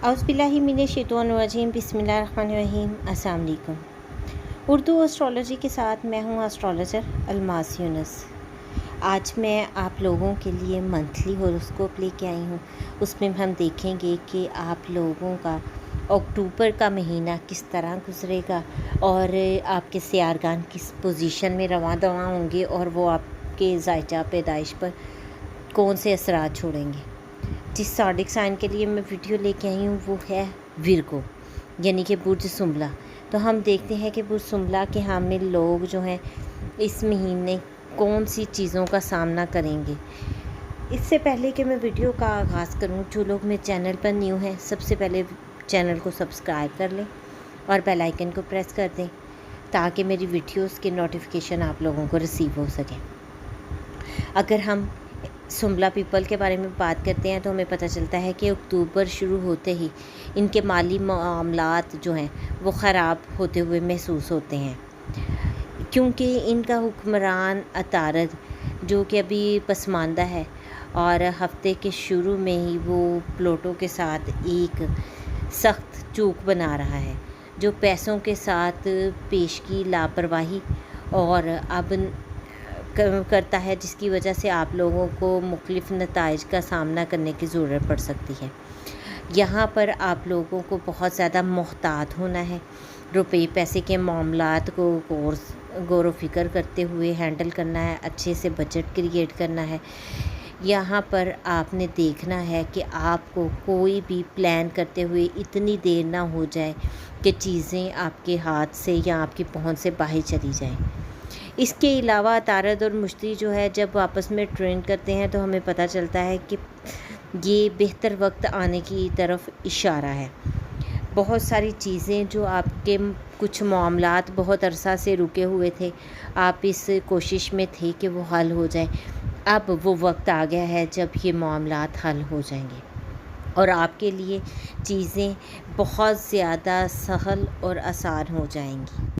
औज़ुबिल्लाहिमिनश्शैतानिर्रजीम बिस्मिल्लाहिर्रहमानिर्रहीम। अस्सलाम वालेकुम। उर्दू एस्ट्रोलॉजी के साथ मैं हूँ एस्ट्रोलॉजर अलमास यूनुस। आज मैं आप लोगों के लिए मंथली हॉरोस्कोप लेके आई हूँ। उसमें हम देखेंगे कि आप लोगों का अक्टूबर का महीना किस तरह गुजरेगा और आपके सियारगान किस पोजीशन में रवां दवां होंगे और वो आपके ज़ायजा पैदाइश पर कौन से असरात छोड़ेंगे। जिस ज़ोडिएक साइन के लिए मैं वीडियो लेके आई हूँ वो है विर्गो, यानी कि बुर्ज सुंबला। तो हम देखते हैं कि बुर्ज सुंबला के हामिल लोग जो हैं इस महीने कौन सी चीज़ों का सामना करेंगे। इससे पहले कि मैं वीडियो का आगाज़ करूँ, जो लोग मेरे चैनल पर न्यू हैं सबसे पहले चैनल को सब्सक्राइब कर लें और बेल आइकन को प्रेस कर दें ताकि मेरी वीडियोस के नोटिफिकेशन आप लोगों को रिसीव हो सकें। अगर हम सुंबला पीपल के बारे में बात करते हैं तो हमें पता चलता है कि अक्टूबर शुरू होते ही इनके माली मामलात जो हैं वो ख़राब होते हुए महसूस होते हैं, क्योंकि इनका हुक्मरान अतारद जो कि अभी पसमानदा है और हफ्ते के शुरू में ही वो प्लूटो के साथ एक सख्त चूक बना रहा है, जो पैसों के साथ पेश की लापरवाही और अब करता है, जिसकी वजह से आप लोगों को मुख्तलिफ़ नताइज का सामना करने की ज़रूरत पड़ सकती है। यहाँ पर आप लोगों को बहुत ज़्यादा मोहतात होना है, रुपए पैसे के मामलात को गौर व फिक्र करते हुए हैंडल करना है, अच्छे से बजट क्रिएट करना है। यहाँ पर आपने देखना है कि आपको कोई भी प्लान करते हुए इतनी देर ना हो जाए कि चीज़ें आपके हाथ से या आपकी पहुँच से बाहर चली जाएं। इसके अलावा तारद और मुश्तरी जो है जब आपस में ट्रेन करते हैं तो हमें पता चलता है कि ये बेहतर वक्त आने की तरफ इशारा है। बहुत सारी चीज़ें जो आपके कुछ मामलात बहुत अरसा से रुके हुए थे, आप इस कोशिश में थे कि वो हल हो जाए, अब वो वक्त आ गया है जब ये मामलात हल हो जाएंगे और आपके लिए चीज़ें बहुत ज़्यादा सहल और आसान हो जाएंगी।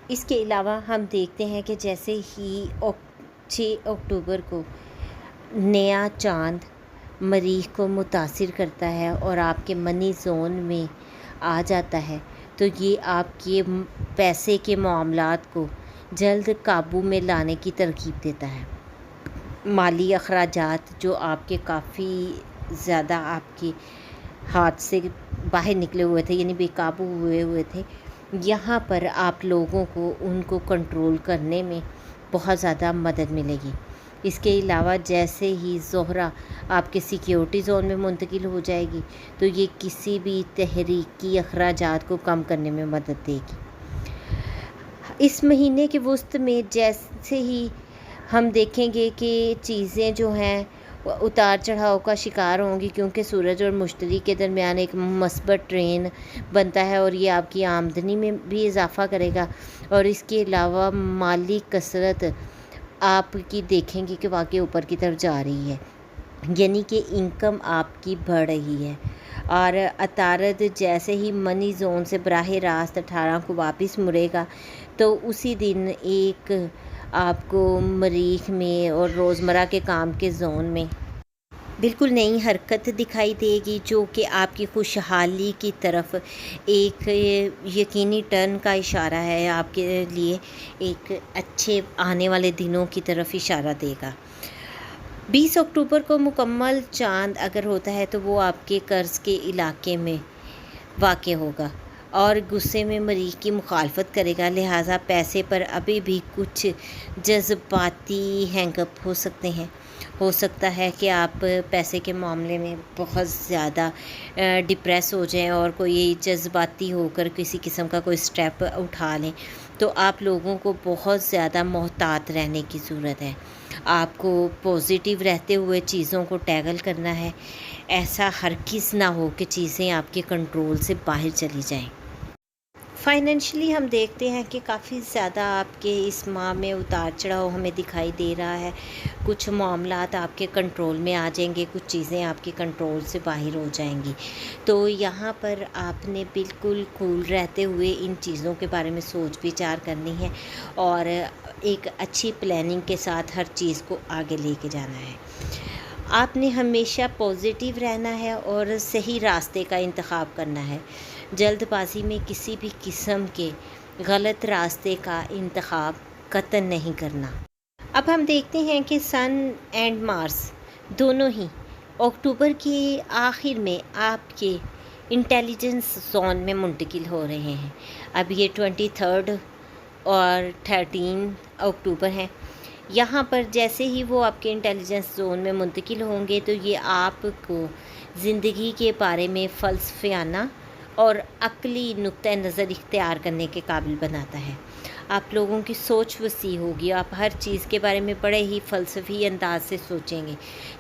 इसके अलावा हम देखते हैं कि जैसे ही 6 अक्टूबर को नया चांद मरीख को मुतासिर करता है और आपके मनी जोन में आ जाता है, तो ये आपके पैसे के मामलात को जल्द काबू में लाने की तरकीब देता है। माली अखराजात जो आपके काफ़ी ज़्यादा आपके हाथ से बाहर निकले हुए थे, यानी बेकाबू हुए थे, यहाँ पर आप लोगों को उनको कंट्रोल करने में बहुत ज़्यादा मदद मिलेगी। इसके अलावा जैसे ही ज़ोहरा आपके सिक्योरिटी ज़ोन में मुंतकिल हो जाएगी तो ये किसी भी तहरीकी अखराजात को कम करने में मदद देगी। इस महीने के वस्त में जैसे ही हम देखेंगे कि चीज़ें जो हैं उतार चढ़ाव का शिकार होंगी, क्योंकि सूरज और मुश्तरी के दरमियान एक मस्बत ट्रेन बनता है और ये आपकी आमदनी में भी इजाफ़ा करेगा और इसके अलावा माली कसरत आपकी देखेंगे कि वाकई ऊपर की तरफ जा रही है, यानी कि इनकम आपकी बढ़ रही है। और अतारद जैसे ही मनी जोन से बराह रास्त 18 को वापस मुड़ेगा तो उसी दिन एक आपको मरीख में और रोज़मर्रा के काम के जोन में बिल्कुल नई हरकत दिखाई देगी, जो कि आपकी खुशहाली की तरफ एक यकीनी टर्न का इशारा है, आपके लिए एक अच्छे आने वाले दिनों की तरफ इशारा देगा। 20 अक्टूबर को मुकम्मल चांद अगर होता है तो वो आपके कर्ज़ के इलाके में वाक़ होगा और गुस्से में मरीख की मुखालफत करेगा, लिहाजा पैसे पर अभी भी कुछ जज्बाती हैंगअप हो सकते हैं। हो सकता है कि आप पैसे के मामले में बहुत ज़्यादा डिप्रेस हो जाएं और कोई जज्बाती होकर किसी किस्म का कोई स्टेप उठा लें, तो आप लोगों को बहुत ज़्यादा मोहतात रहने की ज़रूरत है। आपको पॉजिटिव रहते हुए चीज़ों को टैकल करना है, ऐसा हरगिज़ ना हो कि चीज़ें आपके कंट्रोल से बाहर चली जाएं। फाइनेंशियली हम देखते हैं कि काफ़ी ज़्यादा आपके इस माह में उतार चढ़ाव हमें दिखाई दे रहा है। कुछ मामलात आपके कंट्रोल में आ जाएंगे, कुछ चीज़ें आपके कंट्रोल से बाहर हो जाएंगी। तो यहाँ पर आपने बिल्कुल कूल रहते हुए इन चीज़ों के बारे में सोच विचार करनी है और एक अच्छी प्लानिंग के साथ हर चीज़ को आगे लेके जाना है। آپ نے ہمیشہ پازیٹیو رہنا ہے اور صحیح راستے کا انتخاب کرنا ہے۔ جلد بازی میں کسی بھی قسم کے غلط راستے کا انتخاب قطعاً نہیں کرنا۔ اب ہم دیکھتے ہیں کہ سن اینڈ مارس دونوں ہی اکتوبر کے آخر میں آپ کے انٹیلیجنس زون میں منتقل ہو رہے ہیں۔ اب یہ 23 اور 13 اکتوبر ہیں۔ یہاں پر جیسے ہی وہ آپ کے انٹیلیجنس زون میں منتقل ہوں گے تو یہ آپ کو زندگی کے بارے میں فلسفیانہ اور عقلی نقطۂ نظر اختیار کرنے کے قابل بناتا ہے۔ آپ لوگوں کی سوچ وسیع ہوگی، آپ ہر چیز کے بارے میں بڑے ہی فلسفی انداز سے سوچیں گے،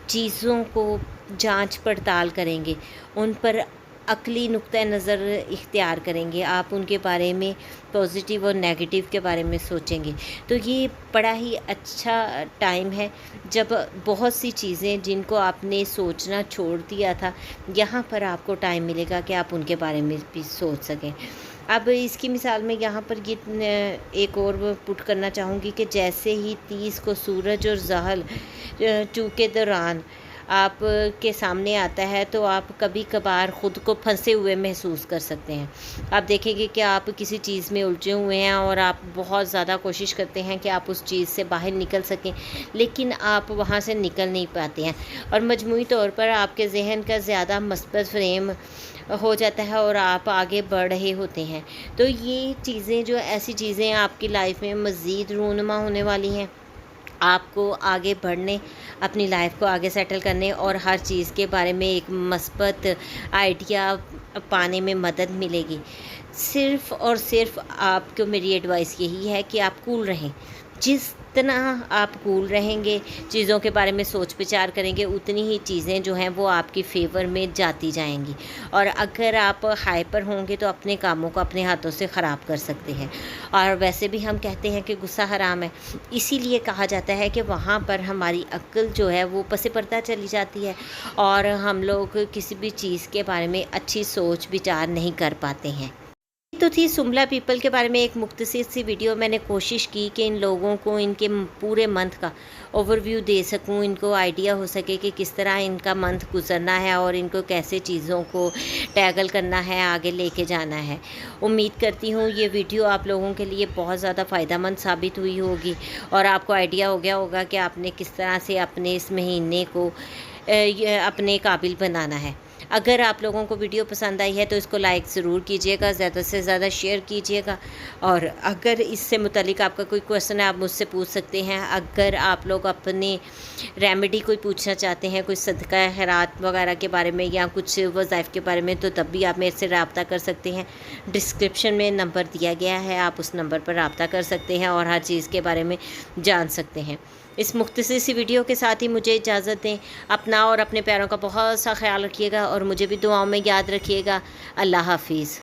چیزوں کو جانچ پڑتال کریں گے، ان پر عقلی نقطۂ نظر اختیار کریں گے، آپ ان کے بارے میں پازیٹیو اور نیگیٹیو کے بارے میں سوچیں گے۔ تو یہ بڑا ہی اچھا ٹائم ہے جب بہت سی چیزیں جن کو آپ نے سوچنا چھوڑ دیا تھا، یہاں پر آپ کو ٹائم ملے گا کہ آپ ان کے بارے میں بھی سوچ سکیں۔ اب اس کی مثال میں یہاں پر یہ ایک اور پٹ کرنا چاہوں گی کہ جیسے ہی 30 کو سورج اور زحل کے دوران آپ کے سامنے آتا ہے تو آپ کبھی کبھار خود کو پھنسے ہوئے محسوس کر سکتے ہیں۔ آپ دیکھیں گے کہ آپ کسی چیز میں الجھے ہوئے ہیں اور آپ بہت زیادہ کوشش کرتے ہیں کہ آپ اس چیز سے باہر نکل سکیں، لیکن آپ وہاں سے نکل نہیں پاتے ہیں، اور مجموعی طور پر آپ کے ذہن کا زیادہ مثبت فریم ہو جاتا ہے اور آپ آگے بڑھ رہے ہوتے ہیں۔ تو یہ چیزیں جو ایسی چیزیں آپ کی لائف میں مزید رونما ہونے والی ہیں، آپ کو آگے بڑھنے، اپنی لائف کو آگے سیٹل کرنے اور ہر چیز کے بارے میں ایک مثبت آئیڈیا پانے میں مدد ملے گی۔ صرف اور صرف آپ کو میری ایڈوائس یہی ہے کہ آپ کول رہیں۔ جتنا آپ کول رہیں گے، چیزوں کے بارے میں سوچ بچار کریں گے، اتنی ہی چیزیں جو ہیں وہ آپ کی فیور میں جاتی جائیں گی، اور اگر آپ ہائپر ہوں گے تو اپنے کاموں کو اپنے ہاتھوں سے خراب کر سکتے ہیں۔ اور ویسے بھی ہم کہتے ہیں کہ غصہ حرام ہے، اسی لیے کہا جاتا ہے کہ وہاں پر ہماری عقل جو ہے وہ پس پردہ چلی جاتی ہے اور ہم لوگ کسی بھی چیز کے بارے میں اچھی سوچ بچار نہیں کر پاتے ہیں۔ تو تھی سملا پیپل کے بارے میں ایک مختصر سی ویڈیو۔ میں نے کوشش کی کہ ان لوگوں کو ان کے پورے منتھ کا اوور ویو دے سکوں، ان کو آئیڈیا ہو سکے کہ کس طرح ان کا منتھ گزرنا ہے اور ان کو کیسے چیزوں کو ٹیگل کرنا ہے، آگے لے کے جانا ہے۔ امید کرتی ہوں یہ ویڈیو آپ لوگوں کے لیے بہت زیادہ فائدہ مند ثابت ہوئی ہوگی اور آپ کو آئیڈیا ہو گیا ہوگا کہ آپ نے کس طرح سے اپنے اس مہینے کو اپنے قابل بنانا ہے۔ اگر آپ لوگوں کو ویڈیو پسند آئی ہے تو اس کو لائک ضرور کیجیے گا، زیادہ سے زیادہ شیئر کیجیے گا، اور اگر اس سے متعلق آپ کا کوئی کویسچن ہے آپ مجھ سے پوچھ سکتے ہیں۔ اگر آپ لوگ اپنے ریمیڈی کوئی پوچھنا چاہتے ہیں، کوئی صدقہ خیرات وغیرہ کے بارے میں یا کچھ وظائف کے بارے میں، تو تب بھی آپ میرے سے رابطہ کر سکتے ہیں۔ ڈسکرپشن میں نمبر دیا گیا ہے، آپ اس نمبر پر رابطہ کر سکتے ہیں اور ہر چیز کے بارے میں جان سکتے ہیں۔ اس مختصر سی ویڈیو کے ساتھ ہی مجھے اجازت دیں۔ اپنا اور اپنے پیاروں کا بہت سا خیال رکھیے گا اور مجھے بھی دعاؤں میں یاد رکھیے گا۔ اللہ حافظ۔